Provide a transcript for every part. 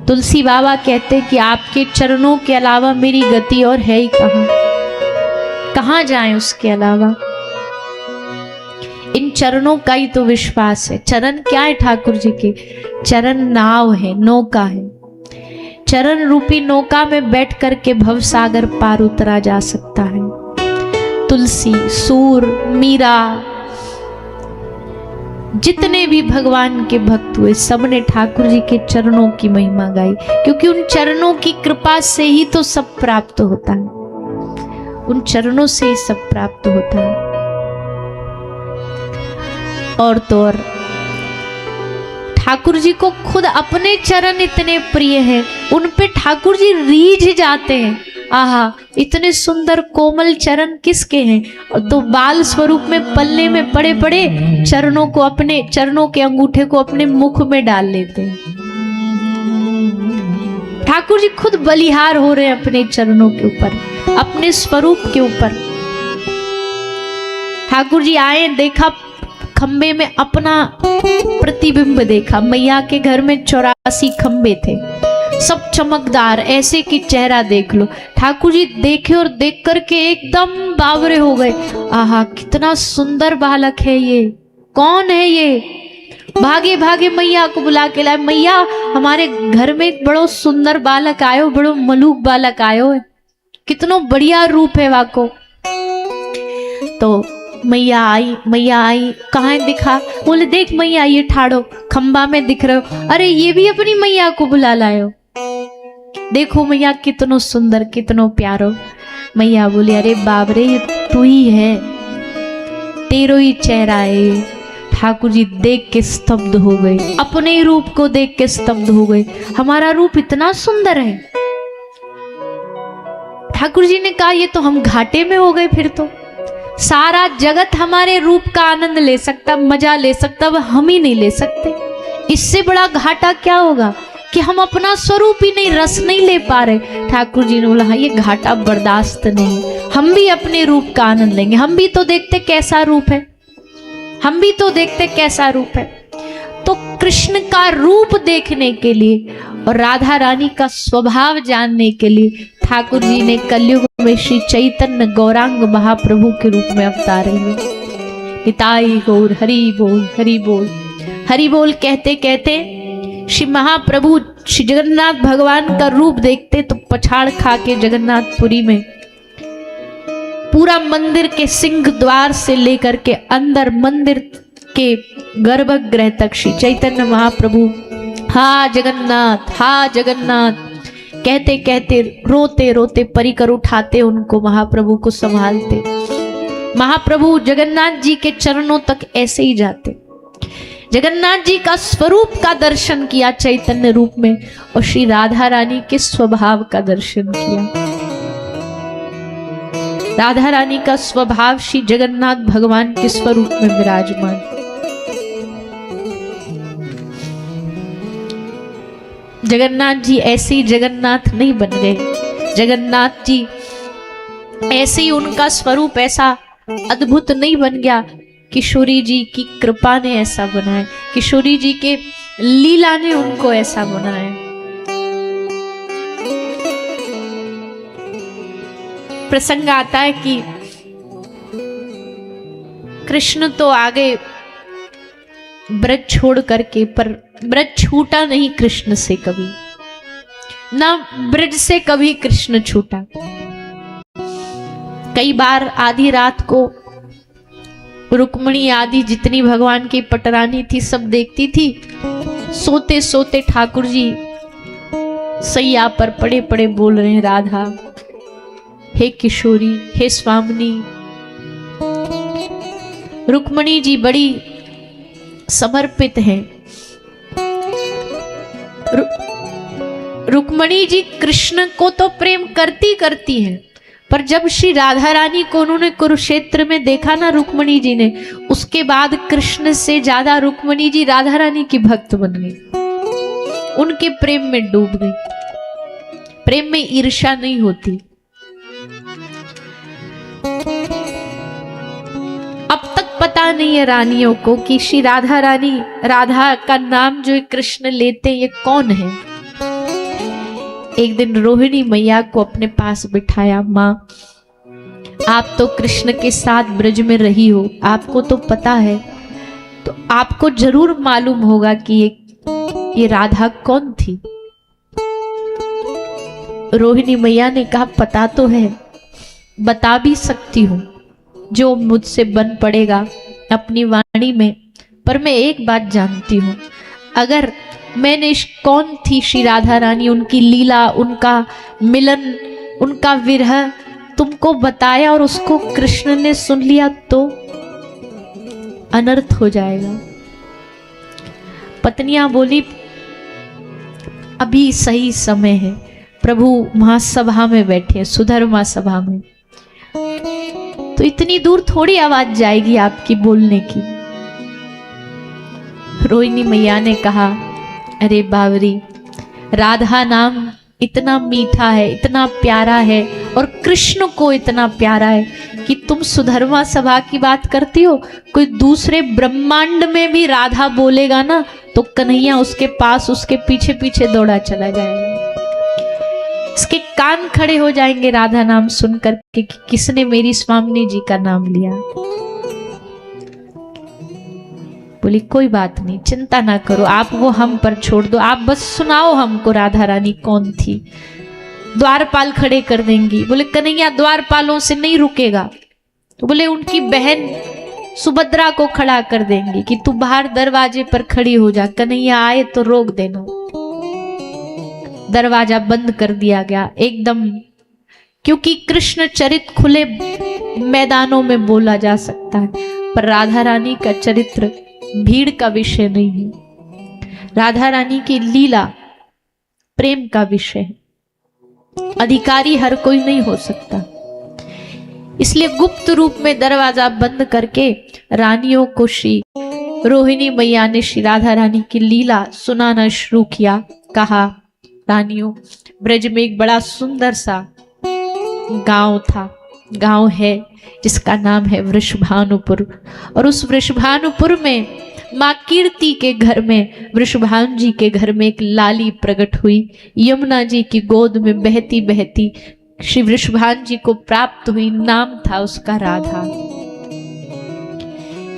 तुलसी बाबा कहते कि आपके चरणों के अलावा मेरी गति और है ही कहाँ, कहाँ जाएं उसके अलावा। इन चरणों का ही तो विश्वास है। चरण क्या है ठाकुर जी के? चरण नाव है, नौका है। चरण रूपी नौका में बैठ करके भव सागर पार उतरा जा सकता है। तुलसी, सूर, मीरा, जितने भी भगवान के भक्त हुए सबने ठाकुर जी के चरणों की महिमा गाई, क्योंकि उन चरणों की कृपा से ही तो सब प्राप्त होता है। उन चरणों से ही सब प्राप्त होता है। और तो और ठाकुर जी को खुद अपने चरण इतने प्रिय हैं, उन पे ठाकुर जी रीझ जाते हैं। आहा, इतने सुंदर कोमल चरण किसके हैं? तो बाल स्वरूप में पल्ले में पड़े पड़े चरणों को, अपने चरणों के अंगूठे को अपने मुख में डाल लेते हैं। ठाकुर जी खुद बलिहार हो रहे हैं अपने चरणों के ऊपर, अपने स्वरूप के ऊपर। ठाकुर जी आए, देखा खंबे में अपना प्रतिबिंब देखा। मैया के घर में 84 खंबे थे, सब चमकदार, ऐसे कि चेहरा देख लो। ठाकुर जी देखे और देख करके एकदम बावरे हो गए। आहा, कितना सुंदर बालक है ये, कौन है ये? भागे भागे मैया को बुला के लाए। मैया, हमारे घर में एक बड़ो सुंदर बालक आयो, बड़ो मलूक बालक आयो है, कितनो बढ़िया रूप है वाको। तो मैया आई, कहाँ दिखा? बोले देख मैया, ये ठाड़ो खंबा में दिख रहे हो। अरे ये भी अपनी मैया को बुला लायो, देखो मैया कितनो सुंदर, कितनो प्यारो। मैया बोली अरे बाबरे, ये तू ही है, तेरो ही चेहरा है। ठाकुर जी देख के स्तब्ध हो गए, अपने ही रूप को देख के स्तब्ध हो गए। हमारा रूप इतना सुंदर है। ठाकुर जी ने कहा ये तो हम घाटे में हो गए, फिर तो सारा जगत हमारे रूप का आनंद ले सकता, मजा ले सकता, वह हम ही नहीं ले सकते। इससे बड़ा घाटा क्या होगा कि हम अपना स्वरूप ही नहीं, रस नहीं ले पा रहे। ठाकुर जी ने बोला हाँ, ये घाटा बर्दाश्त नहीं, हम भी अपने रूप का आनंद लेंगे। हम भी तो देखते कैसा रूप है, हम भी तो देखते कैसा रूप है। तो कृष्ण का रूप देखने के लिए और राधा रानी का स्वभाव जानने के लिए ठाकुर जी ने कलयुग में श्री चैतन्य गौरांग महाप्रभु के रूप में अवतार लिए। निताई गौर हरि बोल, हरि बोल, हरि बोल कहते कहते श्री महाप्रभु श्री जगन्नाथ भगवान का रूप देखते तो पछाड़ खा के जगन्नाथपुरी में पूरा मंदिर के सिंह द्वार से लेकर के अंदर मंदिर के गर्भगृह तक श्री चैतन्य महाप्रभु हा जगन्नाथ, हा जगन्नाथ कहते कहते रोते रोते परिकर उठाते, उनको महाप्रभु को संभालते। महाप्रभु जगन्नाथ जी के चरणों तक ऐसे ही जाते। जगन्नाथ जी का स्वरूप का दर्शन किया चैतन्य रूप में और श्री राधा रानी के स्वभाव का दर्शन किया। राधा रानी का स्वभाव श्री जगन्नाथ भगवान के स्वरूप में विराजमान। जगन्नाथ जी ऐसे ही जगन्नाथ नहीं बन गए। जगन्नाथ जी ऐसे ही उनका स्वरूप ऐसा अद्भुत नहीं बन गया। किशोरी जी की कृपा ने ऐसा बनाया, किशोरी जी के लीला ने उनको ऐसा बनाया। प्रसंग आता है कि कृष्ण तो आगे ब्रज छोड़ करके, पर ब्रज छूटा नहीं कृष्ण से कभी, ना ब्रज से कभी कृष्ण छूटा। कई बार आधी रात को रुक्मणी आदि जितनी भगवान की पटरानी थी सब देखती थी। सोते सोते ठाकुर जी सैया पर पड़े पड़े बोल रहे हैं राधा, हे किशोरी, हे स्वामिनी। रुक्मणी जी बड़ी समर्पित हैं। रुक्मणी जी कृष्ण को तो प्रेम करती हैं, पर जब श्री राधा रानी को उन्होंने कुरुक्षेत्र में देखा ना रुक्मणी जी ने, उसके बाद कृष्ण से ज्यादा रुक्मणी जी राधा रानी की भक्त बन गई, उनके प्रेम में डूब गई। प्रेम में ईर्ष्या नहीं होती। अब तक पता नहीं है रानियों को कि श्री राधा रानी, राधा का नाम जो कृष्ण लेते ये कौन है। एक दिन रोहिणी मैया को अपने पास बिठाया। माँ, आप तो कृष्ण के साथ ब्रज में रही हो, आपको तो पता है, तो आपको जरूर मालूम होगा कि ये राधा कौन थी। रोहिणी मैया ने कहा, पता तो है, बता भी सकती हूँ जो मुझसे बन पड़ेगा अपनी वाणी में, पर मैं एक बात जानती हूँ, अगर मैंने कौन थी श्री राधा रानी, उनकी लीला, उनका मिलन, उनका विरह तुमको बताया और उसको कृष्ण ने सुन लिया तो अनर्थ हो जाएगा। पत्नियां बोली, अभी सही समय है, प्रभु महासभा में बैठे, सुधर्मा सभा में, तो इतनी दूर थोड़ी आवाज जाएगी आपकी बोलने की। रोहिणी मैया ने कहा, अरे बावरी, राधा नाम इतना मीठा है, इतना प्यारा है, और कृष्ण को इतना प्यारा है कि तुम सुधर्मा सभा की बात करती हो। कोई दूसरे ब्रह्मांड में भी राधा बोलेगा ना तो कन्हैया उसके पास, उसके पीछे पीछे दौड़ा चला जाएगा। इसके कान खड़े हो जाएंगे राधा नाम सुनकर के कि किसने मेरी स्वामिनी जी का नाम लिया। बोली, कोई बात नहीं, चिंता ना करो, आप वो हम पर छोड़ दो, आप बस सुनाओ हमको राधा रानी कौन थी। द्वारपाल खड़े कर देंगी। बोले, कन्हैया द्वारपालों से नहीं रुकेगा, तो बोले उनकी बहन सुभद्रा को खड़ा कर देंगी कि तू बाहर दरवाजे पर खड़ी हो जा, कन्हैया आए तो रोक देना। दरवाजा बंद कर दिया गया एकदम, क्योंकि कृष्ण चरित्र खुले मैदानों में बोला जा सकता है, पर राधा रानी का चरित्र भीड़ का विषय नहीं है। राधा रानी की लीला प्रेम का विषय है, अधिकारी हर कोई नहीं हो सकता। इसलिए गुप्त रूप में दरवाजा बंद करके रानियों को श्री रोहिणी मैया ने श्री राधा रानी की लीला सुनाना शुरू किया। कहा, रानियों, ब्रज में एक बड़ा सुंदर सा गांव था, गांव है जिसका नाम है वृषभानुपुर, और उस वृषभानुपुर में माँ कीर्ति के घर में, वृषभानु जी के घर में एक लाली प्रकट हुई, यमुना जी की गोद में बहती बहती श्री वृषभानु जी को प्राप्त हुई। नाम था उसका राधा।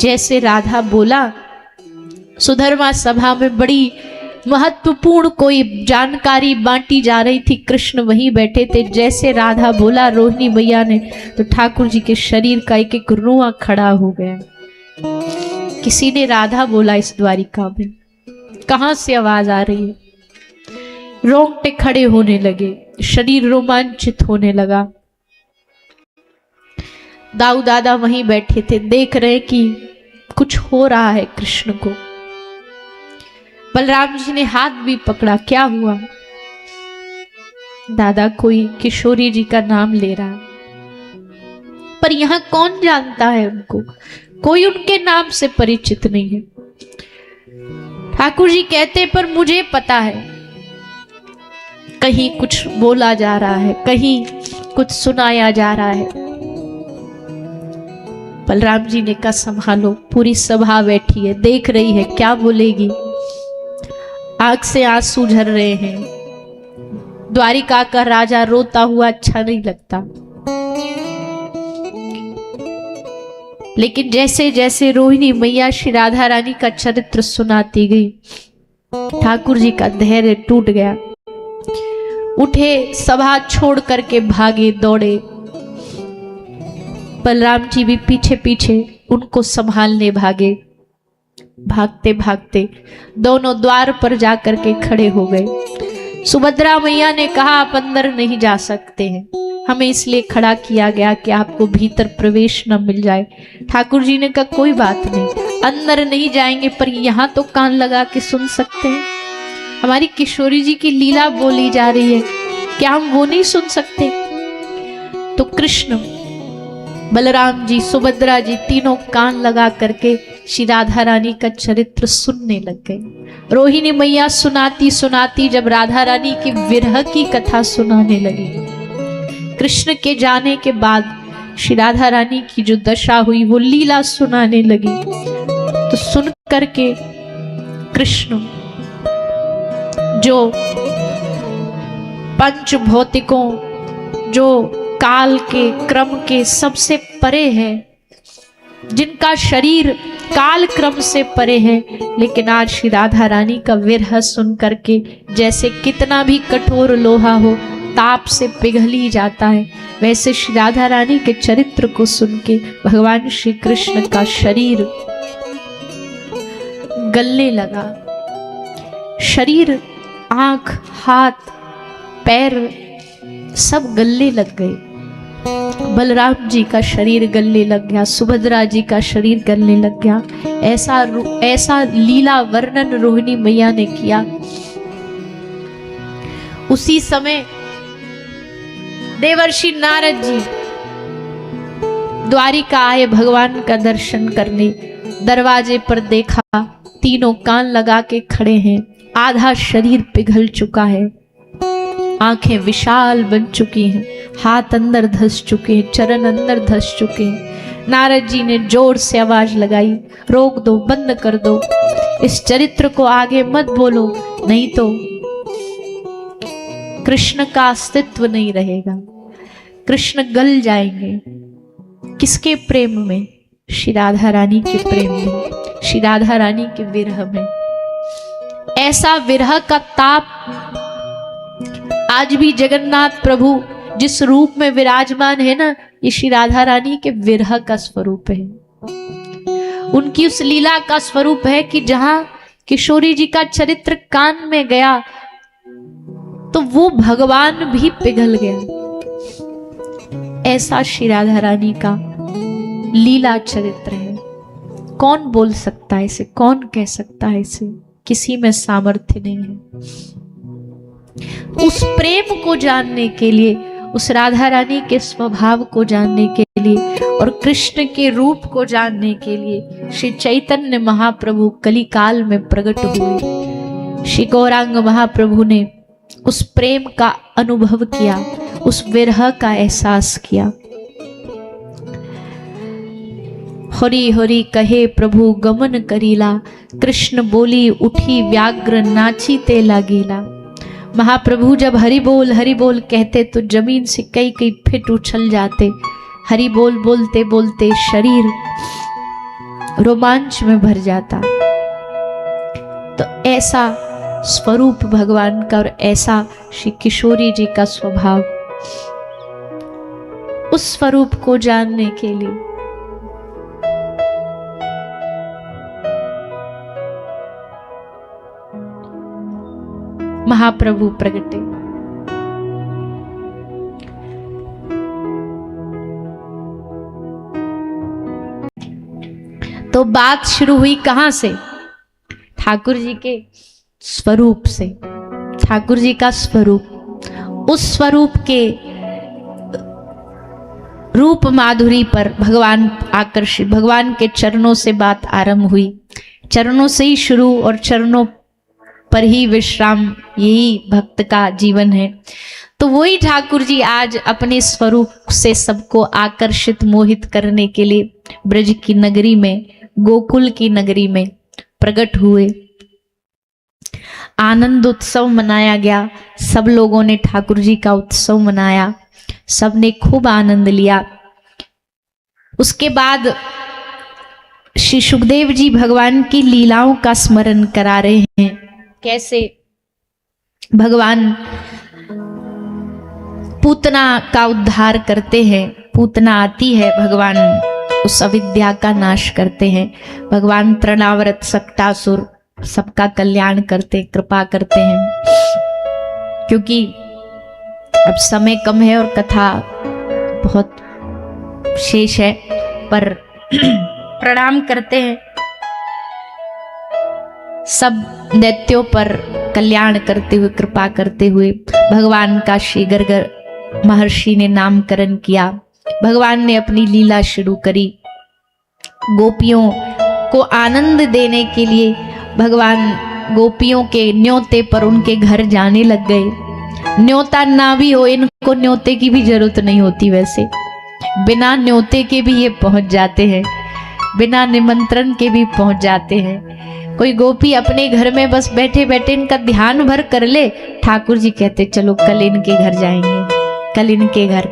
जैसे राधा बोला, सुधर्मा सभा में बड़ी महत्वपूर्ण कोई जानकारी बांटी जा रही थी, कृष्ण वहीं बैठे थे। जैसे राधा बोला रोहिणी मैया ने, तो ठाकुर जी के शरीर का एक एक रुआ खड़ा हो गया। किसी ने राधा बोला इस द्वारिका में, कहां से आवाज आ रही है? रोंगटे खड़े होने लगे, शरीर रोमांचित होने लगा। दाऊ दादा वहीं बैठे थे, देख रहे कि कुछ हो रहा है कृष्ण को। बलराम जी ने हाथ भी पकड़ा, क्या हुआ? दादा कोई किशोरी जी का नाम ले रहा, पर यहां कौन जानता है उनको, कोई उनके नाम से परिचित नहीं है। ठाकुर जी कहते, पर मुझे पता है, कहीं कुछ बोला जा रहा है, कहीं कुछ सुनाया जा रहा है। बलराम जी ने कहा, संभालो, पूरी सभा बैठी है, देख रही है, क्या बोलेगी। आंख से आंसू झर रहे हैं। द्वारिका का राजा रोता हुआ अच्छा नहीं लगता, लेकिन जैसे जैसे रोहिणी मैया श्री राधा रानी का चरित्र सुनाती गई, ठाकुर जी का धैर्य टूट गया। उठे, सभा छोड़ करके भागे, दौड़े। बलराम जी भी पीछे पीछे उनको संभालने भागे। भागते भागते दोनों द्वार पर जाकर के खड़े हो गए। सुभद्रा मैया ने कहा, आप अंदर नहीं जा सकते हैं, हमें इसलिए खड़ा किया गया कि आपको भीतर प्रवेश न मिल जाए। ठाकुर जी ने कहा, कोई बात नहीं, अंदर नहीं जाएंगे, पर यहाँ तो कान लगा के सुन सकते हैं। हमारी किशोरी जी की लीला बोली जा रही है, क्या हम वो नहीं सुन सकते? तो कृष्ण, बलराम जी, सुभद्रा जी तीनों कान लगा करके श्री राधा रानी का चरित्र सुनने लग गए। रोहिणी मैया सुनाती सुनाती जब राधा रानी की विरह की कथा सुनाने लगी, कृष्ण के जाने के बाद श्री राधा रानी की जो दशा हुई वो लीला सुनाने लगी, तो सुन करके कृष्ण जो पंच भौतिकों जो काल के क्रम के सबसे परे है, जिनका शरीर काल क्रम से परे है, लेकिन आज श्री राधा रानी का विरह सुन करके जैसे कितना भी कठोर लोहा हो ताप से पिघल ही जाता है, वैसे श्री राधा रानी के चरित्र को सुन के भगवान श्री कृष्ण का शरीर गलने लगा। शरीर, आंख, हाथ, पैर सब गलने लग गए। बलराम जी का शरीर गलने लग गया, सुभद्रा जी का शरीर गलने लग गया। ऐसा लीला वर्णन रोहिणी मैया ने किया। उसी समय देवर्षि नारद जी द्वारिका आए भगवान का दर्शन करने। दरवाजे पर देखा, तीनों कान लगा के खड़े हैं, आधा शरीर पिघल चुका है, आंखें विशाल बन चुकी हैं, हाथ अंदर धंस चुके हैं, चरण अंदर धंस चुके हैं। नारद जी ने जोर से आवाज लगाई, रोक दो, बंद कर दो, इस चरित्र को आगे मत बोलो, नहीं तो कृष्ण का अस्तित्व नहीं रहेगा, कृष्ण गल जाएंगे। किसके प्रेम में? श्री राधा रानी के प्रेम में, श्री राधा रानी के विरह में। ऐसा विरह का ताप आज भी जगन्नाथ प्रभु जिस रूप में विराजमान है ना, ये श्री राधा रानी के विरह का स्वरूप है। उनकी उस लीला का स्वरूप है कि जहां किशोरी जी का चरित्र कान में गया तो वो भगवान भी पिघल गया। ऐसा श्री राधा रानी का लीला चरित्र है। कौन बोल सकता है इसे? कौन कह सकता है इसे? किसी में सामर्थ्य नहीं है। उस प्रेम को जानने के लिए, उस राधा रानी के स्वभाव को जानने के लिए और कृष्ण के रूप को जानने के लिए श्री चैतन्य महाप्रभु कलिकाल में प्रकट हुए। श्री गौरांग महाप्रभु ने उस प्रेम का अनुभव किया, उस विरह का एहसास किया। हरि हरि कहे प्रभु गमन करीला, कृष्ण बोली उठी व्याघ्र नाची ते लागेला। महाप्रभु जब हरि बोल कहते तो जमीन से कई कई फिट उछल जाते। हरि बोल बोलते बोलते शरीर रोमांच में भर जाता। तो ऐसा स्वरूप भगवान का और ऐसा श्री किशोरी जी का स्वभाव, उस स्वरूप को जानने के लिए महाप्रभु प्रगटे। तो बात शुरू हुई कहां से? ठाकुर जी के स्वरूप से। ठाकुर जी का स्वरूप, उस स्वरूप के रूप माधुरी पर भगवान आकर्षित, भगवान के चरणों से बात आरंभ हुई। चरणों से ही शुरू और चरणों पर ही विश्राम, यही भक्त का जीवन है। तो वही ठाकुर जी आज अपने स्वरूप से सबको आकर्षित, मोहित करने के लिए ब्रज की नगरी में, गोकुल की नगरी में प्रकट हुए। आनंद उत्सव मनाया गया। सब लोगों ने ठाकुर जी का उत्सव मनाया, सबने खूब आनंद लिया। उसके बाद श्री सुखदेव जी भगवान की लीलाओं का स्मरण करा रहे हैं। कैसे भगवान पूतना का उद्धार करते हैं। पूतना आती है, भगवान उस अविद्या का नाश करते हैं। भगवान तृणावर्त सक्टासुर सबका कल्याण करते, कृपा करते हैं। क्योंकि अब समय कम है और कथा बहुत शेष है, पर प्रणाम करते हैं। सब दैत्यों पर कल्याण करते हुए, कृपा करते हुए भगवान का श्री गर्गर महर्षि ने नामकरण किया। भगवान ने अपनी लीला शुरू करी। गोपियों को आनंद देने के लिए भगवान गोपियों के न्योते पर उनके घर जाने लग गए। न्योता ना भी हो, इनको न्योते की भी जरूरत नहीं होती। वैसे बिना न्योते के भी ये पहुंच जाते हैं, बिना निमंत्रण के भी पहुंच जाते हैं। कोई गोपी अपने घर में बस बैठे बैठे इनका ध्यान भर कर ले, ठाकुर जी कहते चलो कल इनके घर जाएंगे, कल इनके घर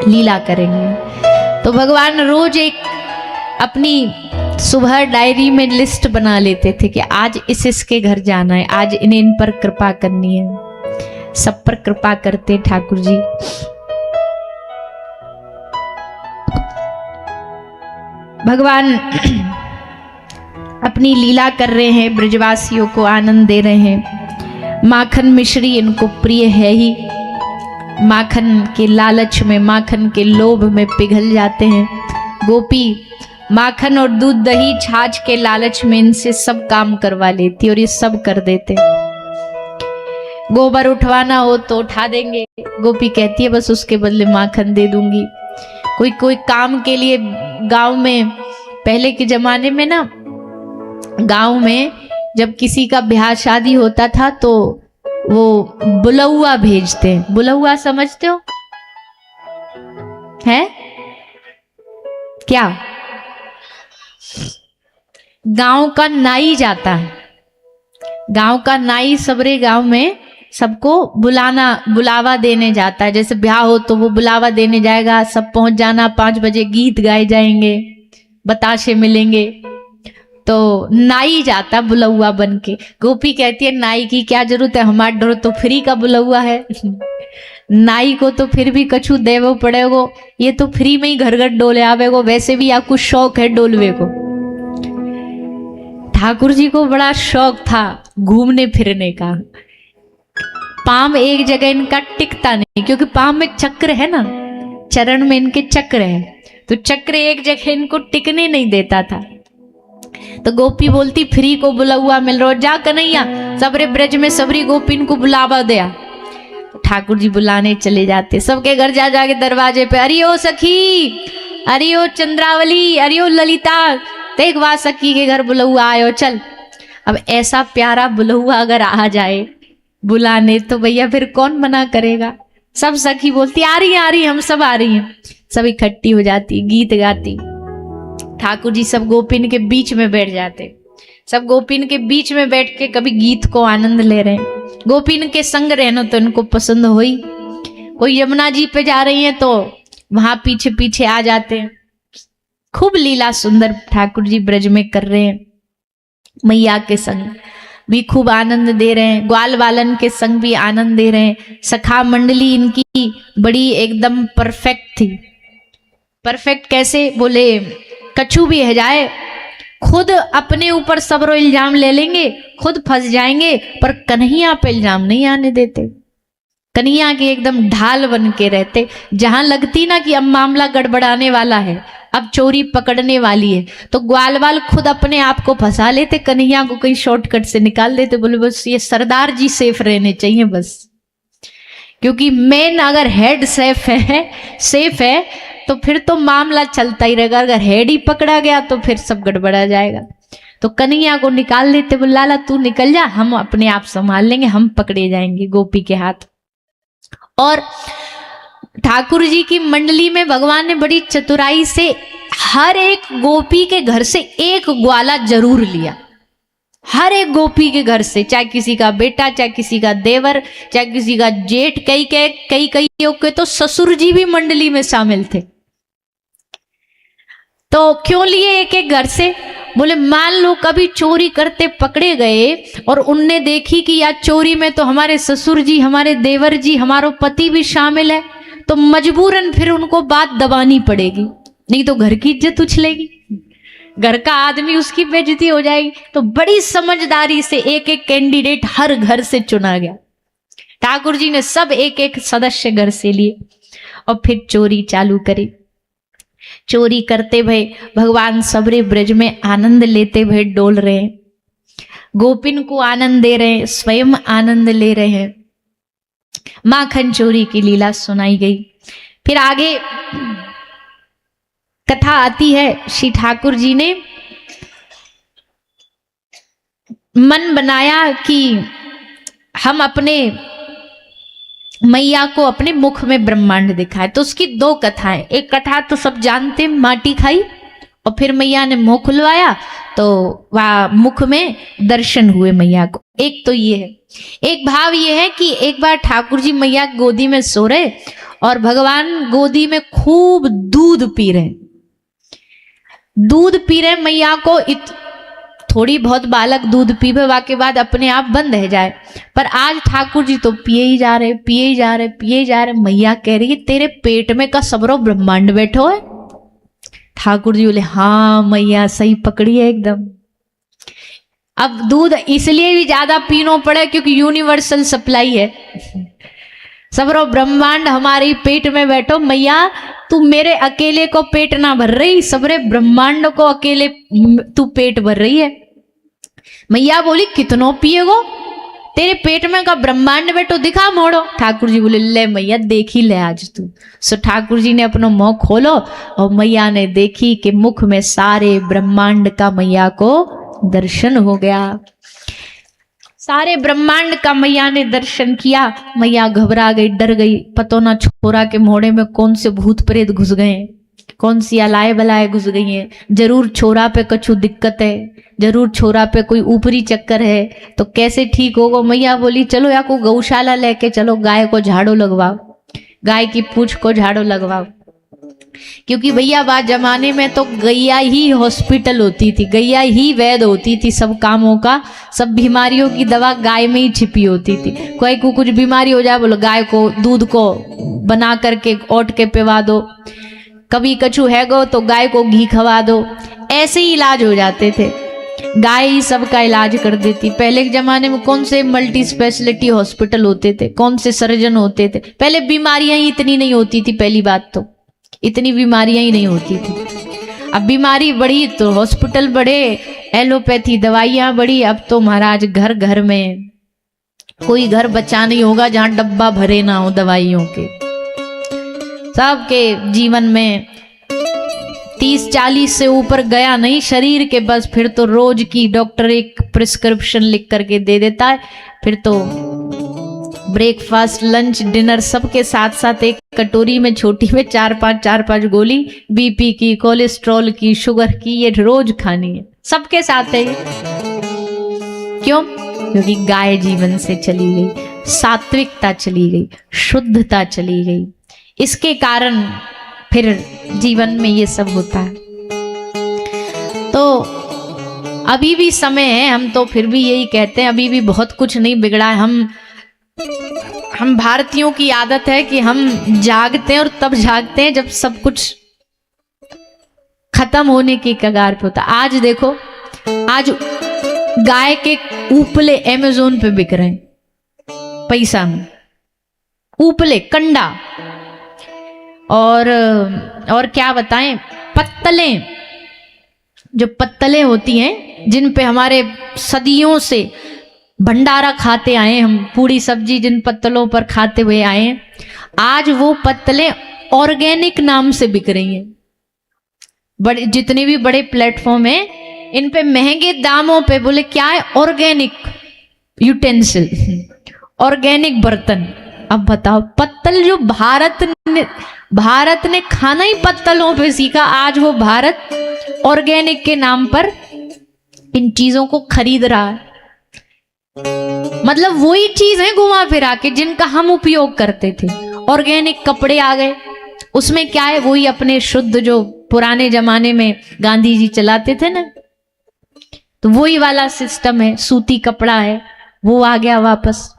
लीला करेंगे। तो भगवान रोज एक अपनी सुबह डायरी में लिस्ट बना लेते थे कि आज इसके घर जाना है, आज इन्हें इन पर कृपा करनी है। सब पर कृपा करते ठाकुर जी। भगवान अपनी लीला कर रहे हैं, ब्रजवासियों को आनंद दे रहे हैं। माखन मिश्री इनको प्रिय है ही, माखन के लालच में, माखन के लोभ में पिघल जाते हैं। गोपी माखन और दूध दही छाछ के लालच में इनसे सब काम करवा लेती और ये सब कर देते। गोबर उठवाना हो तो उठा देंगे, गोपी कहती है बस उसके बदले माखन दे दूंगी। कोई काम के लिए गांव में, पहले के जमाने में ना गांव में जब किसी का ब्याह शादी होता था तो वो बुलौआ भेजते हैं। बुलौआ समझते हो है क्या? गांव का नाई जाता है, गांव का नाई सबरे गांव में सबको बुलावा देने जाता है। जैसे ब्याह हो तो वो बुलावा देने जाएगा, सब पहुंच जाना, 5 बजे गीत गाए जाएंगे, बताशे मिलेंगे। तो नाई जाता बुलौआ बन के। गोपी कहती है नाई की क्या जरूरत है, हमारे डर तो फ्री का बुलौआ है। नाई को तो फिर भी कछु देवो पड़ेगो, ये तो फ्री में ही घर घर डोले आवेगो, वैसे भी या कुछ शौक है डोलवे को। ठाकुर जी को बड़ा शौक था घूमने फिरने का। पाम एक जगह इनका टिकता नहीं, क्योंकि पाम में चक्र है ना, चरण में इनके चक्र है, तो चक्र एक जगह इनको टिकने नहीं देता था। तो गोपी बोलती फ्री को बुलौआ मिल रहा, जा कन्हैया सबरे ब्रज में सबरी गोपी को बुलावा दिया। ठाकुर जी बुलाने चले जाते, सबके घर जा जाके दरवाजे पे, अरे ओ सखी, अरे ओ चंद्रावली, अरे ओ ललिता, देख वाह सखी के घर बुलौआ आयो चल। अब ऐसा प्यारा बुलौआ अगर आ जाए बुलाने तो भैया फिर कौन मना करेगा। सब सखी बोलती आ रही हम सब आ रही हैं, सब इकट्ठी हो जाती, गीत गाती। ठाकुर जी सब गोपिन के बीच में बैठ जाते, सब गोपिन के बीच में बैठ के कभी गीत को आनंद ले रहे हैं। गोपिन के संग रहना तो इनको पसंद हो ही। कोई यमुना जी पे जा रही है तो वहां पीछे पीछे आ जाते हैं। खूब लीला सुंदर ठाकुर जी ब्रज में कर रहे हैं, मैया के संग भी खूब आनंद दे रहे हैं, ग्वाल वालन के संग भी आनंद दे रहे हैं। सखा मंडली इनकी बड़ी एकदम परफेक्ट थी। परफेक्ट कैसे बोले, कछु भी है जाए खुद अपने ऊपर सबरो इल्जाम ले लेंगे, खुद फंस जाएंगे, पर कन्हैया पे इल्जाम नहीं आने देते। कन्हैया के एकदम ढाल बन के रहते। जहां लगती ना कि अब मामला गड़बड़ाने वाला है, अब चोरी पकड़ने वाली है, तो ग्वाल वाल खुद अपने आप को फंसा लेते, कन्हैया को कहीं शॉर्टकट से निकाल देते। बोले बस ये सरदार जी सेफ रहने चाहिए बस, क्योंकि मेन अगर हेड सेफ है तो फिर तो मामला चलता ही रहेगा। अगर हेड ही पकड़ा गया तो फिर सब गड़बड़ा जाएगा। तो कन्हैया को निकाल देते, बोले लाला तू निकल जा, हम अपने आप संभाल लेंगे, हम पकड़े जाएंगे गोपी के हाथ। और ठाकुर जी की मंडली में भगवान ने बड़ी चतुराई से हर एक गोपी के घर से एक ग्वाला जरूर लिया। हर एक गोपी के घर से, चाहे किसी का बेटा, चाहे किसी का देवर, चाहे किसी का जेठ, कई के तो ससुर जी भी मंडली में शामिल थे। तो क्यों लिए एक एक घर से? बोले मान लो कभी चोरी करते पकड़े गए और उनने देखी कि यार चोरी में तो हमारे ससुर जी, हमारे देवर जी, हमारा पति भी शामिल है, तो मजबूरन फिर उनको बात दबानी पड़ेगी, नहीं तो घर की इज्जत उछलेगी, घर का आदमी उसकी बेइज्जती हो जाएगी। तो बड़ी समझदारी से एक एक कैंडिडेट हर घर से चुना गया। ठाकुर जी ने सब एक एक सदस्य घर से लिए और फिर चोरी चालू करी। चोरी करते भय भगवान सबरे ब्रज में आनंद लेते भय डोल रहे हैं, गोपिन को आनंद दे रहे हैं, स्वयं आनंद ले रहे हैं। माखन चोरी की लीला सुनाई गई। फिर आगे कथा आती है, श्री ठाकुर जी ने मन बनाया कि हम अपने मैया को अपने मुख में ब्रह्मांड दिखाए। तो उसकी 2 कथाएं, एक कथा तो सब जानते हैं माटी खाई, और फिर मैया ने मुंह खुलवाया तो वह मुख में दर्शन हुए मैया को। एक तो ये है। एक भाव ये है कि एक बार ठाकुर जी मैया गोदी में सो रहे और भगवान गोदी में खूब दूध पी रहे। दूध पी रहे मैया को थोड़ी बहुत बालक दूध पीवे के बाद अपने आप बंद रह जाए, पर आज ठाकुर जी तो पिए ही जा रहे, पिए ही जा रहे, पिए ही जा रहे। मैया कह रही है तेरे पेट में का सबरो ब्रह्मांड बैठो है। ठाकुर जी बोले हाँ मैया सही पकड़ी है एकदम। अब दूध इसलिए भी ज्यादा पीनो पड़े क्योंकि यूनिवर्सल सप्लाई है। सबरो ब्रह्मांड हमारे पेट में बैठो मैया, तू मेरे अकेले को पेट ना भर रही, सबरे ब्रह्मांड को अकेले तू पेट भर रही है। मैया बोली कितनों पिएगो, तेरे पेट में का ब्रह्मांड बैठो दिखा मोड़ो। ठाकुर जी बोले ले मैया देख ही ले आज तू। सो ठाकुर जी ने अपना मुंह खोलो और मैया ने देखी कि मुख में सारे ब्रह्मांड का मैया को दर्शन हो गया। सारे ब्रह्मांड का मैया ने दर्शन किया। मैया घबरा गई, डर गई, पतो ना छोरा के मोड़े में कौन से भूत प्रेत घुस गए, कौन सी अलाय बलाय घुस गई हैं। जरूर छोरा पे कछु दिक्कत है, जरूर छोरा पे कोई ऊपरी चक्कर है, तो कैसे ठीक होगा। मैया बोली चलो या को गौशाला लेके चलो, गाय को झाड़ू लगवाओ, गाय की पूंछ को झाड़ू लगवाओ। क्योंकि भैया बात जमाने में तो गैया ही हॉस्पिटल होती थी, गैया ही वैद्य होती थी, सब कामों का, सब बीमारियों की दवा गाय में ही छिपी होती थी। कोई को कुछ बीमारी हो जाए बोलो गाय को दूध को बना करके ओट के पिवा दो, कभी कछु है गो तो गाय को घी खवा दो, ऐसे ही इलाज हो जाते थे। गाय ही सबका इलाज कर देती। पहले के जमाने में कौन से मल्टी स्पेशलिटी हॉस्पिटल होते थे, कौन से सर्जन होते थे। पहले बीमारियां ही इतनी नहीं होती थी, पहली बात तो इतनी बीमारियां ही नहीं होती थी। अब बीमारी बढ़ी तो हॉस्पिटल बढ़े, एलोपैथी दवाइयां बढ़ी। अब तो महाराज घर घर में कोई घर बचा नहीं होगा जहां डब्बा भरे ना हो दवाइयों के। सबके जीवन में 30-40 से ऊपर गया नहीं शरीर के, बस फिर तो रोज की डॉक्टर एक प्रिस्क्रिप्शन लिख करके दे देता है। फिर तो ब्रेकफास्ट लंच डिनर सबके साथ साथ एक कटोरी में छोटी में 4-5 गोली बीपी की, कोलेस्ट्रॉल की, शुगर की, ये रोज खानी है, सबके साथ है। क्यों? क्योंकि गाय जीवन से चली गई, सात्विकता चली गई, शुद्धता चली गई। इसके कारण फिर जीवन में ये सब होता है। तो अभी भी समय है, हम तो फिर भी यही कहते हैं अभी भी बहुत कुछ नहीं बिगड़ा है। हम भारतीयों की आदत है कि हम जागते हैं और तब जागते हैं जब सब कुछ खत्म होने की कगार पे होता। आज देखो, आज गाय के उपले अमेज़न पे बिक रहे हैं पैसा में, उपले कंडा। और क्या बताएं, पत्तलें, जो पत्तलें होती हैं जिन पे हमारे सदियों से भंडारा खाते आए, हम पूरी सब्जी जिन पत्तलों पर खाते हुए आए हैं, आज वो पत्तलें ऑर्गेनिक नाम से बिक रही हैं। बड़े जितने भी बड़े प्लेटफॉर्म हैं इन पे महंगे दामों पे बोले क्या है, ऑर्गेनिक यूटेंसिल, ऑर्गेनिक बर्तन। अब बताओ, पत्तल जो भारत ने खाना ही पत्तलों पे सीखा, आज वो भारत ऑर्गेनिक के नाम पर इन चीजों को खरीद रहा है। मतलब वही चीज है घुमा फिरा के जिनका हम उपयोग करते थे। ऑर्गेनिक कपड़े आ गए, उसमें क्या है, वही अपने शुद्ध जो पुराने जमाने में गांधी जी चलाते थे ना, तो वही वाला सिस्टम है। सूती कपड़ा है वो आ गया वापस।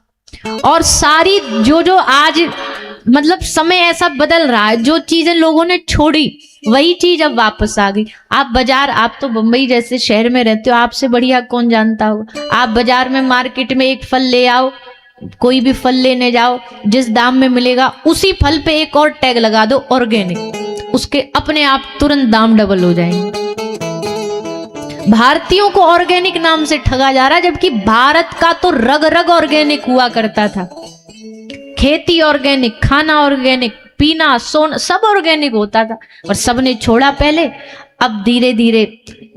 और सारी जो आज मतलब समय ऐसा बदल रहा है, जो चीजें लोगों ने छोड़ी वही चीज अब वापस आ गई। आप बाजार, आप तो बंबई जैसे शहर में रहते हो, आपसे बढ़िया कौन जानता होगा। आप बाजार में मार्केट में एक फल ले आओ, कोई भी फल लेने जाओ, जिस दाम में मिलेगा उसी फल पे एक और टैग लगा दो ऑर्गेनिक, उसके अपने आप तुरंत दाम डबल हो जाएंगे। भारतीयों को ऑर्गेनिक नाम से ठगा जा रहा है, जबकि भारत का तो रग रग ऑर्गेनिक हुआ करता था। खेती ऑर्गेनिक, खाना ऑर्गेनिक, पीना सोना सब ऑर्गेनिक होता था, और सबने छोड़ा पहले। अब धीरे धीरे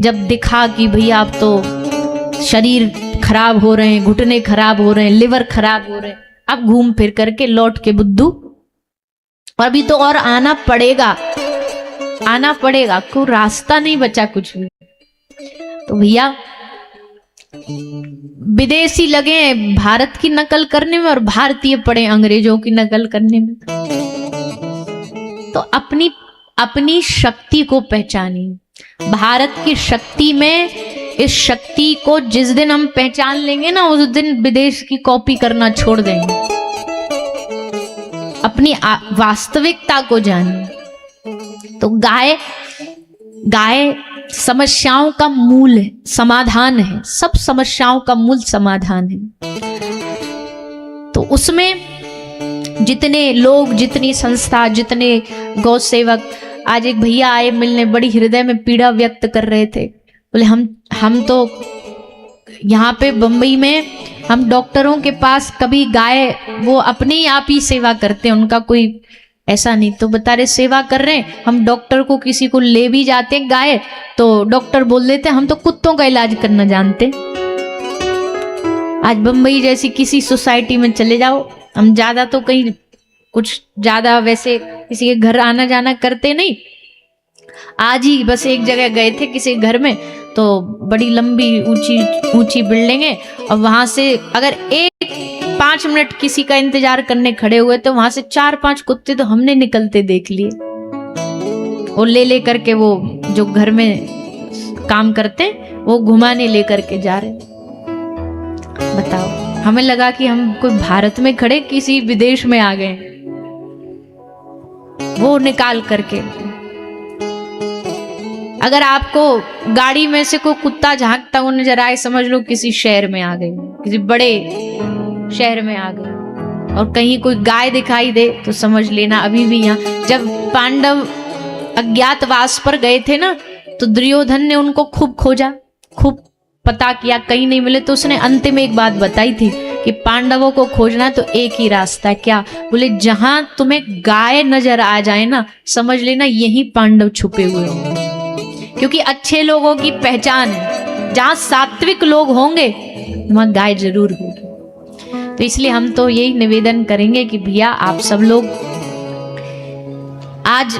जब दिखा कि भैया अब तो शरीर खराब हो रहे हैं, घुटने खराब हो रहे हैं, लिवर खराब हो रहे हैं, अब घूम फिर करके लौट के बुद्धू। अभी तो और आना पड़ेगा, आना पड़ेगा, कोई रास्ता नहीं बचा कुछ भी। तो भैया विदेशी लगे भारत की नकल करने में और भारतीय पड़े अंग्रेजों की नकल करने में। तो अपनी शक्ति को पहचानिए। भारत की शक्ति में, इस शक्ति को जिस दिन हम पहचान लेंगे ना, उस दिन विदेश की कॉपी करना छोड़ देंगे। अपनी वास्तविकता को जानिए। तो गाय समस्याओं का मूल है, समाधान है, सब समस्याओं का मूल समाधान है। तो उसमें जितने लोग, जितनी संस्था, जितने गौ सेवक, आज एक भैया आए मिलने, बड़ी हृदय में पीड़ा व्यक्त कर रहे थे। बोले हम तो यहाँ पे बम्बई में हम डॉक्टरों के पास कभी गाय, वो अपने ही आप ही सेवा करते हैं, उनका कोई ऐसा नहीं। तो बता रहे सेवा कर रहे हैं, हम डॉक्टर को किसी को ले भी जाते हैं गाय, तो डॉक्टर बोल देते हम तो कुत्तों का इलाज करना जानते। आज बम्बई जैसी किसी सोसाइटी में चले जाओ, हम ज्यादा तो कहीं कुछ ज्यादा वैसे किसी के घर आना जाना करते नहीं। आज ही बस एक जगह गए थे किसी घर में, तो बड़ी लंबी ऊंची बिल्डिंग है, और वहां से अगर 5 मिनट किसी का इंतजार करने खड़े हुए तो वहां से 4-5 कुत्ते तो हमने निकलते देख लिए, और ले करके वो जो घर में काम करते वो घुमाने ले करके जा रहे। बताओ, हमें लगा कि हम कोई भारत में खड़े किसी विदेश में आ गए, वो निकाल करके। अगर आपको गाड़ी में से कोई कुत्ता झांकता हुआ नजर आए, समझ लो किसी शहर में आ गए, किसी बड़े शहर में आ गए। और कहीं कोई गाय दिखाई दे तो समझ लेना अभी भी यहाँ। जब पांडव अज्ञातवास पर गए थे ना, तो दुर्योधन ने उनको खूब खोजा, खूब पता किया, कहीं नहीं मिले। तो उसने अंतिम एक बात बताई थी कि पांडवों को खोजना तो एक ही रास्ता है। क्या? बोले जहां तुम्हें गाय नजर आ जाए ना, समझ लेना यही पांडव छुपे हुए होंगे। क्योंकि अच्छे लोगों की पहचान है, जहां सात्विक लोग होंगे वहां गाय जरूर होगी। तो इसलिए हम तो यही निवेदन करेंगे कि भैया आप सब लोग आज,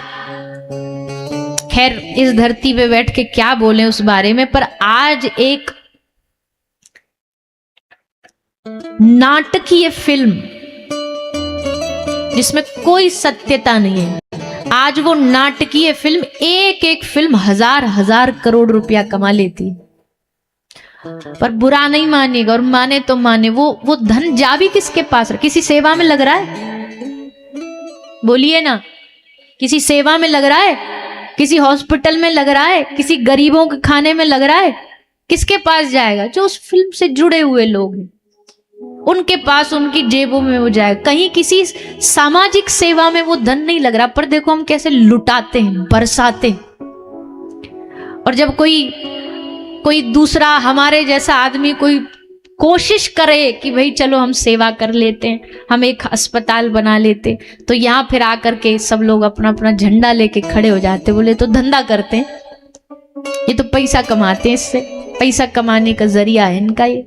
खैर इस धरती पे बैठ के क्या बोलें उस बारे में, पर आज एक नाटकीय फिल्म जिसमें कोई सत्यता नहीं है, आज वो नाटकीय फिल्म, एक फिल्म 1000 करोड़ रुपया कमा लेती है। पर बुरा नहीं मानेगा, और माने तो माने, वो धन जा भी किसके पास? किसी सेवा में लग रहा है? बोलिए ना, किसी सेवा में लग रहा है? किसी हॉस्पिटल में लग रहा है? किसी गरीबों के खाने में लग रहा है? किसके पास जाएगा? जो उस फिल्म से जुड़े हुए लोग हैं उनके पास, उनकी जेबों में वो जाएगा। कहीं किसी सामाजिक सेवा में वो धन नहीं लग रहा। पर देखो हम कैसे लुटाते हैं, बरसाते हैं। और जब कोई दूसरा हमारे जैसा आदमी कोई कोशिश करे कि भाई चलो हम सेवा कर लेते हैं, हम एक अस्पताल बना लेते, तो यहाँ फिर आकर के सब लोग अपना अपना झंडा लेके खड़े हो जाते, बोले तो धंधा करते हैं, ये तो पैसा कमाते हैं, इससे पैसा कमाने का जरिया है इनका ये।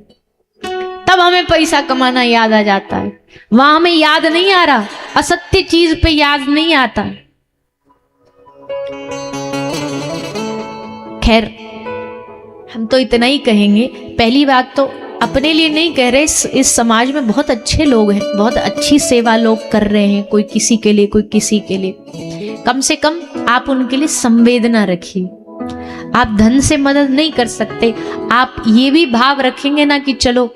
तब हमें पैसा कमाना याद आ जाता है, वहां हमें याद नहीं आ रहा, असत्य चीज पे याद नहीं आता। खैर हम तो इतना ही कहेंगे। पहली बात तो अपने लिए नहीं कह रहे, इस समाज में बहुत अच्छे लोग हैं, बहुत अच्छी सेवा लोग कर रहे हैं, कोई किसी के लिए, कोई किसी के लिए। कम से कम आप उनके लिए संवेदना रखिए। आप धन से मदद नहीं कर सकते, आप ये भी भाव रखेंगे ना कि चलो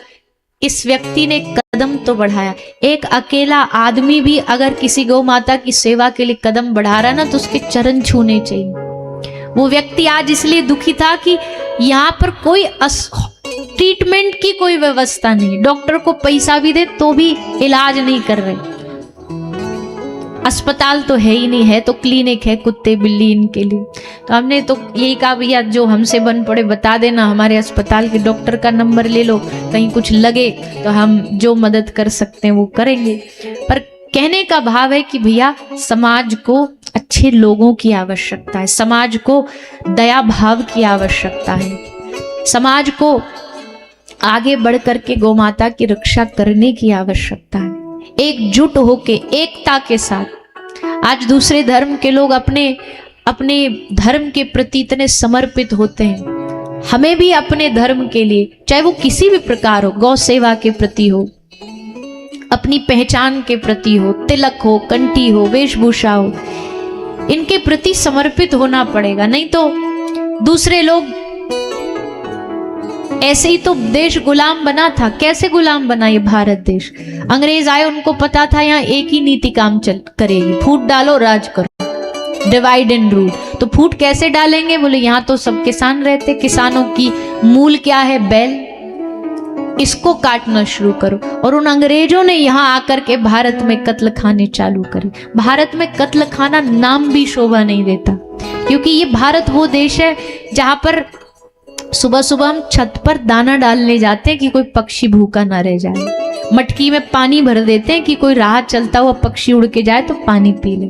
इस व्यक्ति ने कदम तो बढ़ाया। एक अकेला आदमी भी अगर किसी गौ माता की सेवा के लिए कदम बढ़ा रहा ना, तो उसके चरण छूने चाहिए। वो व्यक्ति आज इसलिए दुखी था कि यहाँ पर कोई ट्रीटमेंट की कोई व्यवस्था नहीं, डॉक्टर को पैसा भी दे तो भी इलाज नहीं कर रहे, अस्पताल तो है ही नहीं, है तो क्लिनिक है कुत्ते बिल्ली इनके लिए। तो हमने तो यही कहा भैया जो हमसे बन पड़े बता देना, हमारे अस्पताल के डॉक्टर का नंबर ले लो, कहीं कुछ लगे तो हम जो मदद कर सकते हैं वो करेंगे। पर कहने का भाव है कि भैया समाज को अच्छे लोगों की आवश्यकता है, समाज को दया भाव की आवश्यकता है, समाज को आगे बढ़ करके गौ माता की रक्षा करने की आवश्यकता है। एकजुट होके, एकता के साथ। आज दूसरे धर्म के लोग अपने अपने धर्म के प्रति इतने समर्पित होते हैं, हमें भी अपने धर्म के लिए, चाहे वो किसी भी प्रकार हो, गौ सेवा के प्रति हो, अपनी पहचान के प्रति हो, तिलक हो, कंठी हो, वेशभूषा हो, इनके प्रति समर्पित होना पड़ेगा। नहीं तो दूसरे लोग, ऐसे ही तो देश गुलाम बना था। कैसे गुलाम बना ये भारत देश? अंग्रेज आए, उनको पता था यहाँ एक ही नीति काम करेगी, फूट डालो राज करो, डिवाइड एंड रूल। तो फूट कैसे डालेंगे? बोले यहाँ तो सब किसान रहते, किसानों की मूल क्या है? बैल, इसको काटना शुरू करो। और उन अंग्रेजों ने यहाँ आकर के भारत में कत्ल खाने चालू करे। भारत में कत्ल खाना नाम भी शोभा नहीं देता, क्योंकि ये भारत वो देश है जहां पर सुबह सुबह हम छत पर दाना डालने जाते हैं कि कोई पक्षी भूखा ना रह जाए, मटकी में पानी भर देते हैं कि कोई राह चलता हुआ पक्षी उड़ के जाए तो पानी पी ले।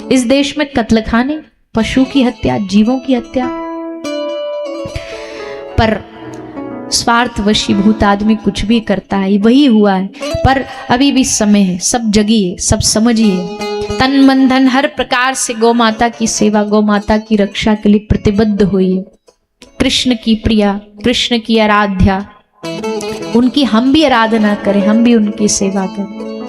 इस देश में कत्ल खाने, पशु की हत्या, जीवों की हत्या, पर स्वार्थ वशीभूत आदमी कुछ भी करता है, वही हुआ है। पर अभी भी समय है, सब जगिए, सब समझिए, तन मन धन हर प्रकार से गौ माता की सेवा, गौ माता की रक्षा के लिए प्रतिबद्ध होइए। कृष्ण की प्रिया, कृष्ण की आराध्या, उनकी हम भी आराधना करें, हम भी उनकी सेवा करें।